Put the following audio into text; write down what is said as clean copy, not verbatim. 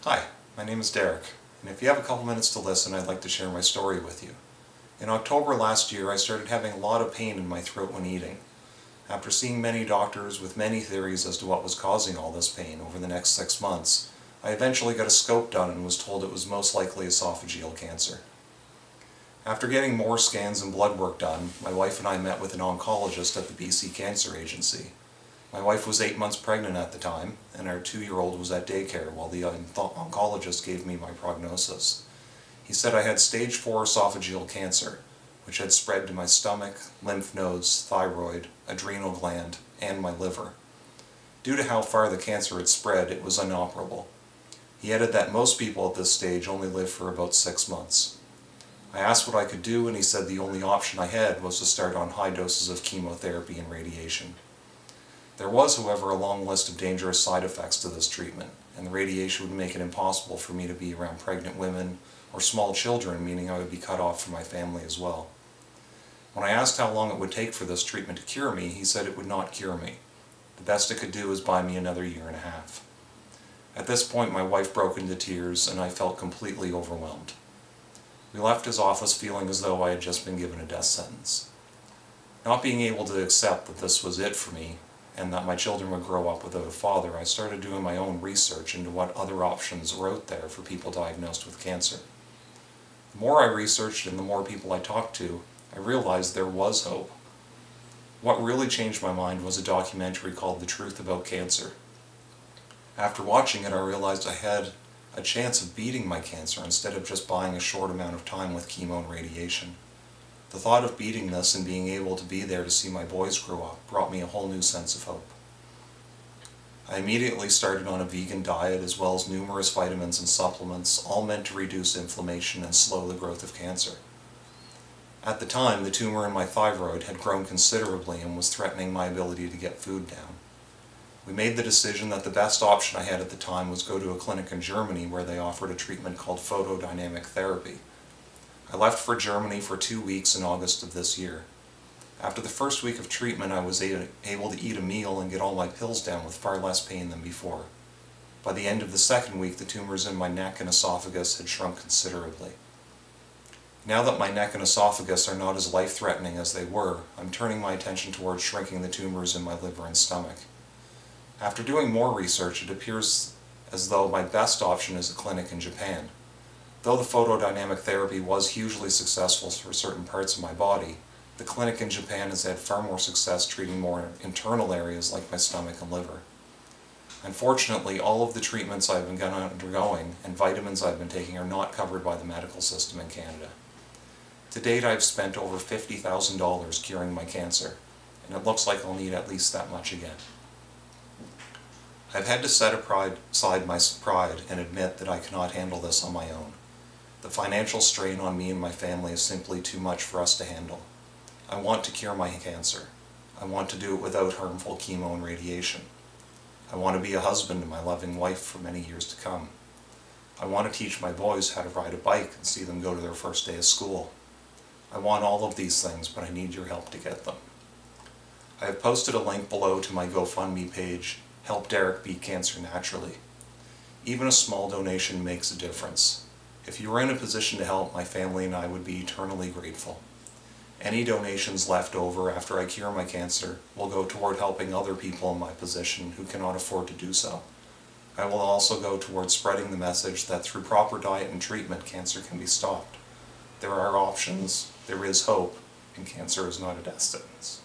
Hi, my name is Derrick, and if you have a couple minutes to listen, I'd like to share my story with you. In October last year, I started having a lot of pain in my throat when eating. After seeing many doctors with many theories as to what was causing all this pain over the next 6 months, I eventually got a scope done and was told it was most likely esophageal cancer. After getting more scans and blood work done, my wife and I met with an oncologist at the BC Cancer Agency. My wife was 8 months pregnant at the time, and our 2-year-old was at daycare while the oncologist gave me my prognosis. He said I had stage 4 esophageal cancer, which had spread to my stomach, lymph nodes, thyroid, adrenal gland, and my liver. Due to how far the cancer had spread, it was inoperable. He added that most people at this stage only live for about 6 months. I asked what I could do, and he said the only option I had was to start on high doses of chemotherapy and radiation. There was, however, a long list of dangerous side effects to this treatment, and the radiation would make it impossible for me to be around pregnant women or small children, meaning I would be cut off from my family as well. When I asked how long it would take for this treatment to cure me, he said it would not cure me. The best it could do is buy me another 1.5 years. At this point, my wife broke into tears, and I felt completely overwhelmed. We left his office feeling as though I had just been given a death sentence. Not being able to accept that this was it for me, and that my children would grow up without a father, I started doing my own research into what other options were out there for people diagnosed with cancer. The more I researched and the more people I talked to, I realized there was hope. What really changed my mind was a documentary called The Truth About Cancer. After watching it, I realized I had a chance of beating my cancer instead of just buying a short amount of time with chemo and radiation. The thought of beating this and being able to be there to see my boys grow up brought me a whole new sense of hope. I immediately started on a vegan diet as well as numerous vitamins and supplements, all meant to reduce inflammation and slow the growth of cancer. At the time, the tumor in my thyroid had grown considerably and was threatening my ability to get food down. We made the decision that the best option I had at the time was go to a clinic in Germany where they offered a treatment called photodynamic therapy. I left for Germany for 2 weeks in August of this year. After the first week of treatment, I was able to eat a meal and get all my pills down with far less pain than before. By the end of the second week, the tumors in my neck and esophagus had shrunk considerably. Now that my neck and esophagus are not as life-threatening as they were, I'm turning my attention towards shrinking the tumors in my liver and stomach. After doing more research, it appears as though my best option is a clinic in Japan. Though the photodynamic therapy was hugely successful for certain parts of my body, the clinic in Japan has had far more success treating more internal areas like my stomach and liver. Unfortunately, all of the treatments I've been undergoing and vitamins I've been taking are not covered by the medical system in Canada. To date, I've spent over $50,000 curing my cancer, and it looks like I'll need at least that much again. I've had to set aside my pride and admit that I cannot handle this on my own. The financial strain on me and my family is simply too much for us to handle. I want to cure my cancer. I want to do it without harmful chemo and radiation. I want to be a husband to my loving wife for many years to come. I want to teach my boys how to ride a bike and see them go to their first day of school. I want all of these things, but I need your help to get them. I have posted a link below to my GoFundMe page, Help Derrick Beat Cancer Naturally. Even a small donation makes a difference. If you were in a position to help, my family and I would be eternally grateful. Any donations left over after I cure my cancer will go toward helping other people in my position who cannot afford to do so. I will also go toward spreading the message that through proper diet and treatment, cancer can be stopped. There are options, there is hope, and cancer is not a death sentence.